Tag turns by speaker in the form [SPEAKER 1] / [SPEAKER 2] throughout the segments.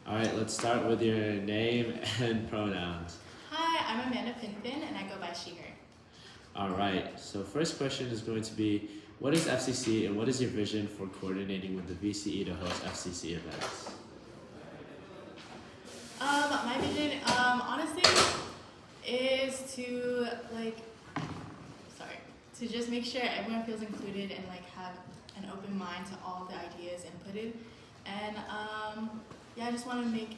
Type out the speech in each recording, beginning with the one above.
[SPEAKER 1] All right, let's start with your name and pronouns.
[SPEAKER 2] Hi, I'm Amanda Pinpin and I go by she, her.
[SPEAKER 1] All right, so first question is going to be, what is FCC and what is your vision for coordinating with the VCE to host FCC events?
[SPEAKER 2] My vision, honestly, is to to just make sure everyone feels included and have an open mind to all the ideas inputted. And yeah, I just want to make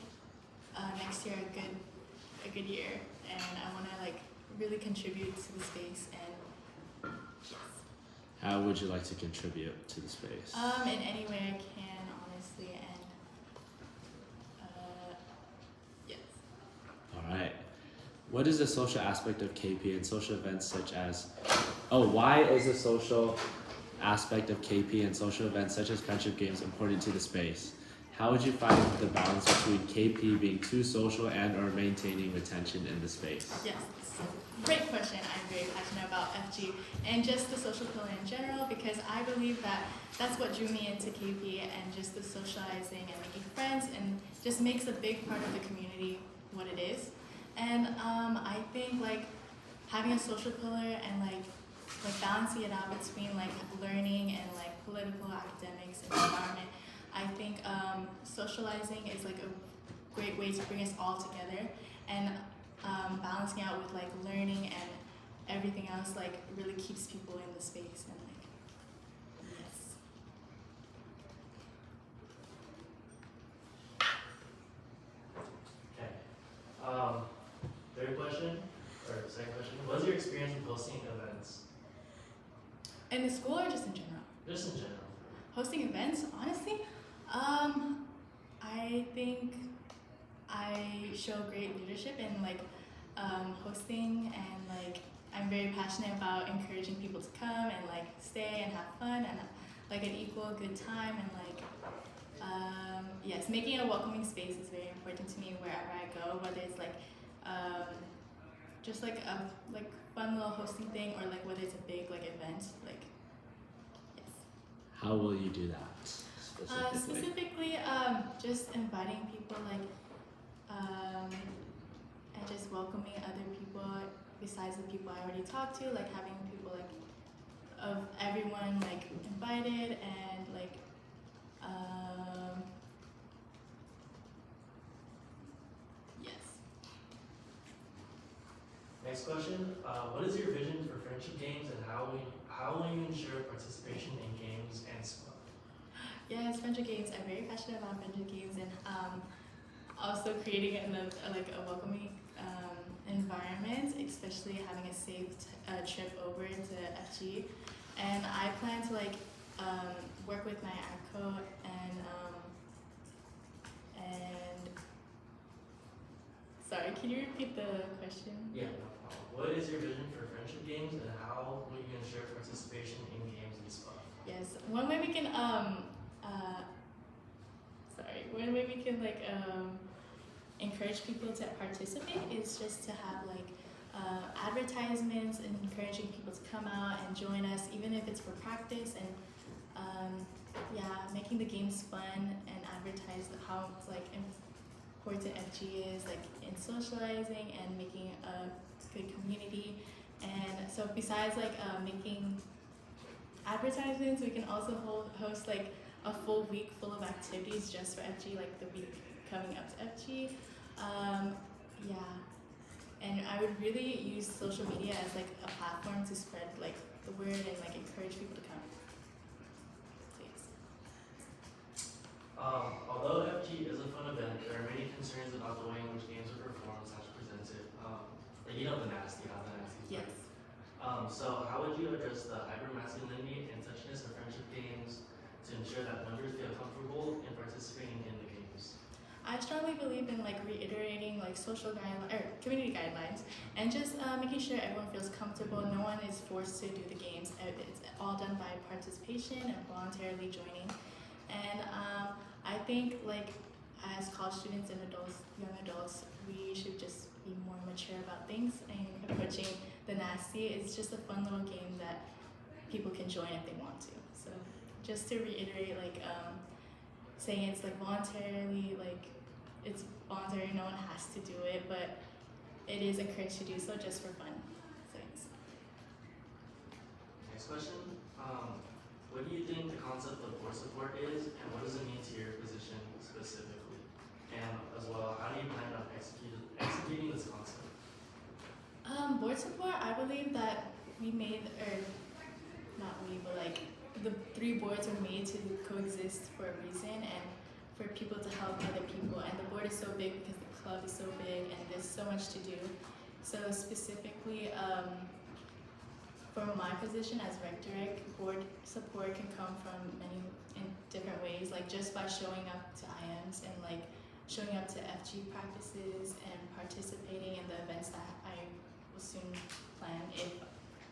[SPEAKER 2] next year a good year, and I want to really contribute to the space and yes.
[SPEAKER 1] How would you like to contribute to the space?
[SPEAKER 2] In any way I can, honestly, and yes.
[SPEAKER 1] All right. What is the social aspect of KP and social events such as, why is the social aspect of KP and social events such as friendship games important to the space? How would you find the balance between KP being too social and or maintaining retention in the space?
[SPEAKER 2] Yes, it's a great question. I'm very passionate about FG and just the social pillar in general because I believe that that's what drew me into KP and just the socializing and making friends and just makes a big part of the community what it is. And I think having a social pillar and balancing it out between learning and political academics and environment. I think socializing is a great way to bring us all together, and balancing out with learning and everything else really keeps people in the space and yes.
[SPEAKER 3] Okay. Third question, or second question, what was your experience with hosting events?
[SPEAKER 2] In the school or just in general?
[SPEAKER 3] Just in general.
[SPEAKER 2] Hosting events, honestly, I think I show great leadership in hosting, and I'm very passionate about encouraging people to come and stay and have fun and an equal good time, and yes, making a welcoming space is very important to me wherever I go, whether it's just a fun little hosting thing or whether it's a big event yes.
[SPEAKER 1] How will you do that specifically?
[SPEAKER 2] Specifically, just inviting people, and just welcoming other people besides the people I already talked to, having people of everyone invited, and yes.
[SPEAKER 3] Next question, what is your vision for friendship games and how will you ensure participation in games and sport?
[SPEAKER 2] Yes, friendship games. I'm very passionate about friendship games, and also creating a welcoming environment, especially having a safe trip over to FG. And I plan to work with my ACO and sorry, can you repeat the question?
[SPEAKER 3] Yeah, no problem. What is your vision for friendship games and how will you ensure participation in games and sport?
[SPEAKER 2] Yes, one way we can encourage people to participate is just to have advertisements and encouraging people to come out and join us, even if it's for practice, and yeah, making the games fun and advertise how important FG is in socializing and making a good community. And so besides making advertisements, we can also host a full week full of activities just for FG, the week coming up to FG. Yeah, and I would really use social media as a platform to spread the word and encourage people to come. Please.
[SPEAKER 3] Although FG is a fun event, there are many concerns about the way in which games are performed / presented. How the nasty is
[SPEAKER 2] Yes.
[SPEAKER 3] So how would you address the hypermasculinity and touchiness of friendship games to ensure that members feel comfortable in participating in the games?
[SPEAKER 2] I strongly believe in reiterating social guidelines or community guidelines, and just making sure everyone feels comfortable. No one is forced to do the games. It's all done by participation and voluntarily joining. And I think as college students and young adults, we should just be more mature about things and approaching the nasty. It's just a fun little game that people can join if they want to. So just to reiterate, saying it's voluntarily no one has to do it, but it is encouraged to do so just for fun. So yes.
[SPEAKER 3] Next question. What do you think the concept of board support is, and what does it mean to your position specifically? And as well, how do you plan on executing this concept?
[SPEAKER 2] Board support, I believe that we made, or not we, but like the 3 boards are made to coexist for a reason and for people to help other people. And the board is so big because the club is so big and there's so much to do. So specifically, for my position as rectorate, board support can come from many in different ways, like just by showing up to IMs and like showing up to FG practices and participating in the events that I will soon plan if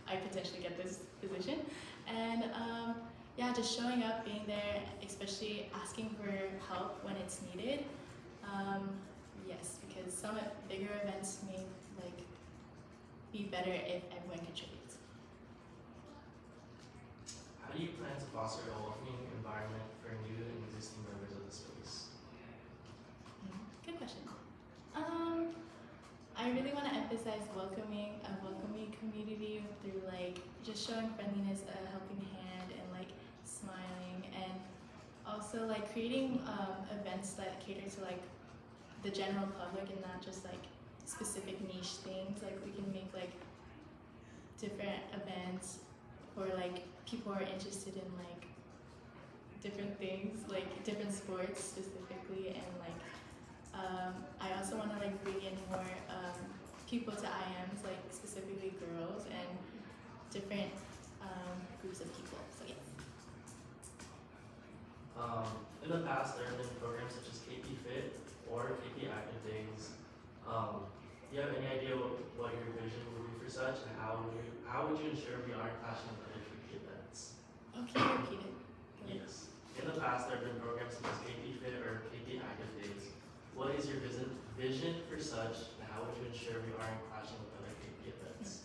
[SPEAKER 2] I potentially get this position. And yeah, just showing up, being there, especially asking for help when it's needed. Yes, because some bigger events may like be better if everyone contributes.
[SPEAKER 3] How do you plan to foster a welcoming environment for new and existing members of the space?
[SPEAKER 2] Good question. I really want to emphasize welcoming a welcoming community through like just showing friendliness, a helping hand, and like smiling, and also like creating events that cater to like the general public and not just like specific niche things. Like we can make like different events for like people who are interested in like different things, like different sports specifically, and like I also want to like bring in more people to IMs, like specifically girls and different groups of people. So yes.
[SPEAKER 3] In the past, there have been programs such as KP Fit or KP Active Days. Do you have any idea what your vision would be for such, and how would you ensure we aren't clashing with other KP events?
[SPEAKER 2] Okay, repeat it. Go ahead.
[SPEAKER 3] Yes. In the past, there have been programs such as KP Fit or KP Active Days. What is your vision for such, and how would you ensure we aren't clashing with other KP events?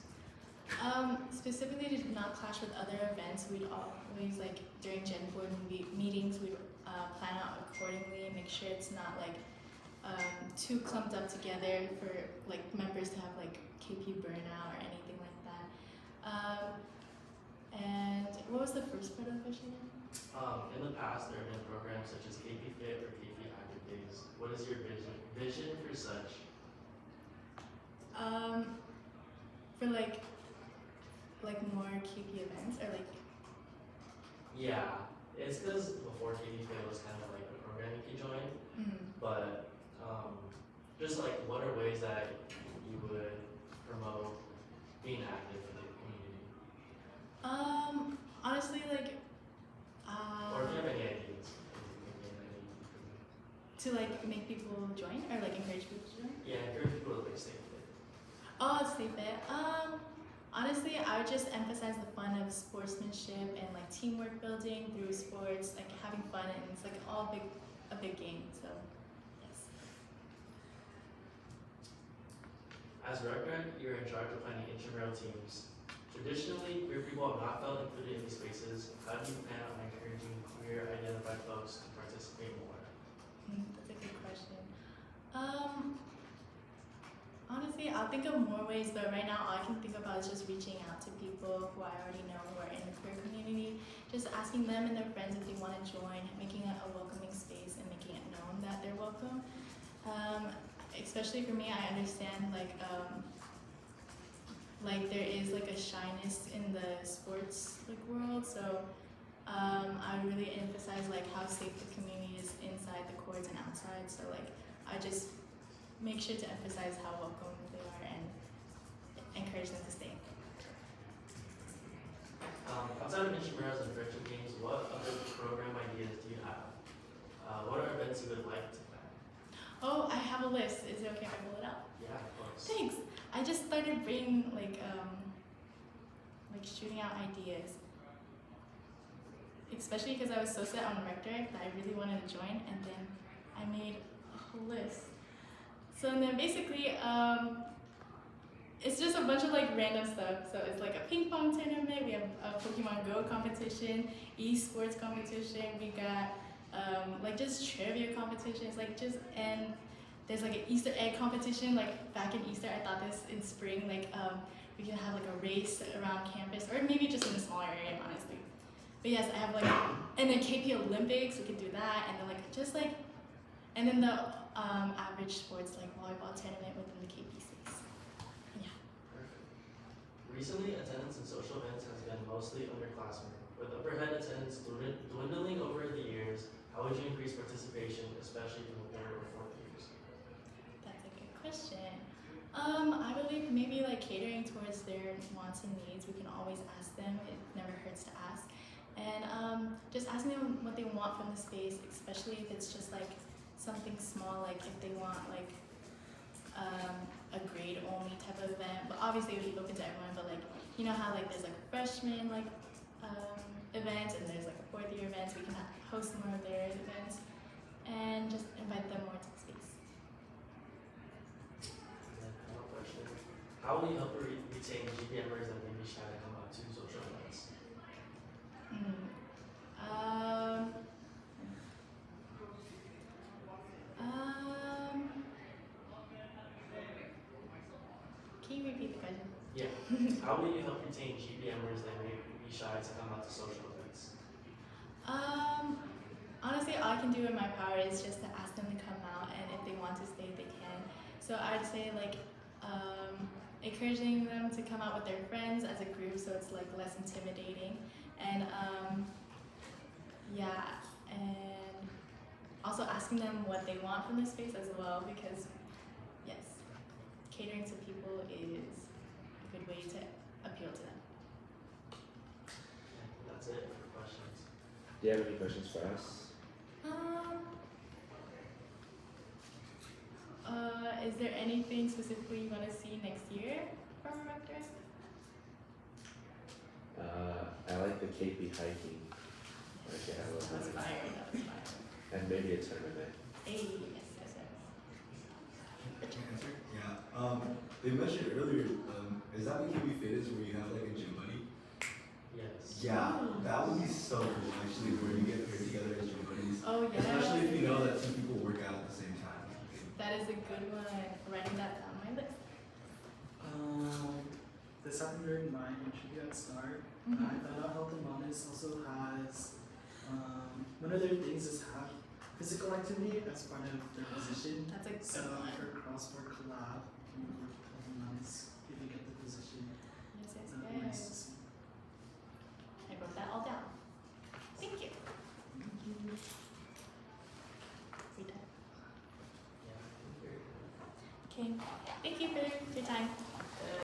[SPEAKER 2] Specifically to not clash with other events, we'd always like during Gen Board meetings, we'd plan out accordingly and make sure it's not like too clumped up together for like members to have like KP burnout or anything like that. And what was the first part of the question again?
[SPEAKER 3] In the past, there have been programs such as KP Fit or KP Active Days. What is your vision for such?
[SPEAKER 2] For like more KP events or like.
[SPEAKER 3] Yeah, it's because before KP Fit was kind of like a program you could join, but just like what are ways that you would promote being active in the community?
[SPEAKER 2] Honestly, like.
[SPEAKER 3] Or if you have any ideas.
[SPEAKER 2] To like make people join or like encourage people to join?
[SPEAKER 3] Yeah, encourage people to like stay fit.
[SPEAKER 2] Oh, stay fit. Honestly, I would just emphasize the fun of sportsmanship and like teamwork building through sports, like having fun, and it's like all a big game. So, yes.
[SPEAKER 3] As rector, you're in charge of planning intramural teams. Traditionally, queer people have not felt included in these spaces. How do you plan on encouraging queer identified folks to participate more?
[SPEAKER 2] That's a good question. Honestly, I'll think of more ways, but right now all I can think about is just reaching out to people who I already know who are in the queer community, just asking them and their friends if they want to join, making it a welcoming space and making it known that they're welcome. Especially for me, I understand like there is like a shyness in the sports like world, so I really emphasize like how safe the community is inside the courts and outside. So like I just make sure to emphasize how welcome they are and encourage them to stay.
[SPEAKER 3] Outside of intramurals and virtual games, what other program ideas do you have? What are events you would like to plan?
[SPEAKER 2] Oh, I have a list. Is it okay if I pull it up?
[SPEAKER 3] Yeah, of course.
[SPEAKER 2] Thanks. I just started bringing like shooting out ideas. Especially because I was so set on rectorate that I really wanted to join, and then I made a whole list. So and then basically, it's just a bunch of like random stuff. So it's like a ping pong tournament. We have a Pokemon Go competition, esports competition. We got like just trivia competitions, like just and there's like an Easter egg competition. Like back in Easter, I thought this in spring. Like we can have like a race around campus, or maybe just in a smaller area, honestly. But yes, I have like, and then KP Olympics, we could do that, and then like just like, and then the average sports like volleyball tournament within the KP space. Yeah.
[SPEAKER 3] Perfect. Recently, attendance in social events has been mostly underclassmen. With upperhead attendance dwindling over the years, how would you increase participation, especially from the third or fourth years?
[SPEAKER 2] That's a good question. I believe maybe like catering towards their wants and needs. We can always ask them. It never hurts to ask. And just asking them what they want from the space, especially if it's just like something small, like if they want like a grade only type of event. But obviously it would be open to everyone. But like you know how like there's like freshman like events and there's like a fourth year events. We can host more of their events and just invite them more to the space.
[SPEAKER 3] One question. How will you help retain GPMers that may be shy to come out to social events?
[SPEAKER 2] Can you repeat the question?
[SPEAKER 3] Yeah. How will you help retain GPMers that may be shy to come out to social events?
[SPEAKER 2] Honestly, all I can do in my power is just to ask them to come out, and if they want to stay, they can. So I'd say like encouraging them to come out with their friends as a group, so it's like less intimidating, and yeah, and also asking them what they want from the space as well, because yes, catering to people is a good way to appeal to them.
[SPEAKER 3] That's it for questions.
[SPEAKER 1] Do you have any questions for us?
[SPEAKER 2] Is there anything specifically you want to see next year from a rector?
[SPEAKER 1] I like the KP hiking. Okay, I love
[SPEAKER 2] That was
[SPEAKER 1] hiking.
[SPEAKER 2] fire. That was fire.
[SPEAKER 1] And maybe a tournament.
[SPEAKER 2] Hey, yes, yes, yes.
[SPEAKER 4] Yeah. They mentioned earlier, is that the KB Fitness where you have like a gym buddy?
[SPEAKER 3] Yes.
[SPEAKER 4] Yeah, that would be so cool actually, where you get paired together as gym buddies.
[SPEAKER 2] Oh yeah.
[SPEAKER 4] Especially if you know that two people work out at the same time.
[SPEAKER 2] That is a good one. Writing that down my list.
[SPEAKER 5] This happened during my interview at STAR.
[SPEAKER 2] Mhm.
[SPEAKER 5] I found out Health and Wellness also has one of their things is have physical activity as part of their position.
[SPEAKER 2] That's a good
[SPEAKER 5] So
[SPEAKER 2] one.
[SPEAKER 5] for crossword collab, you can work with Health and Wellness if you get the position.
[SPEAKER 2] Yes, yes,
[SPEAKER 5] Nice to
[SPEAKER 2] yes.
[SPEAKER 5] see.
[SPEAKER 2] I wrote that all down. Thank you. Free time.
[SPEAKER 3] Yeah.
[SPEAKER 2] Okay. Thank you for your time.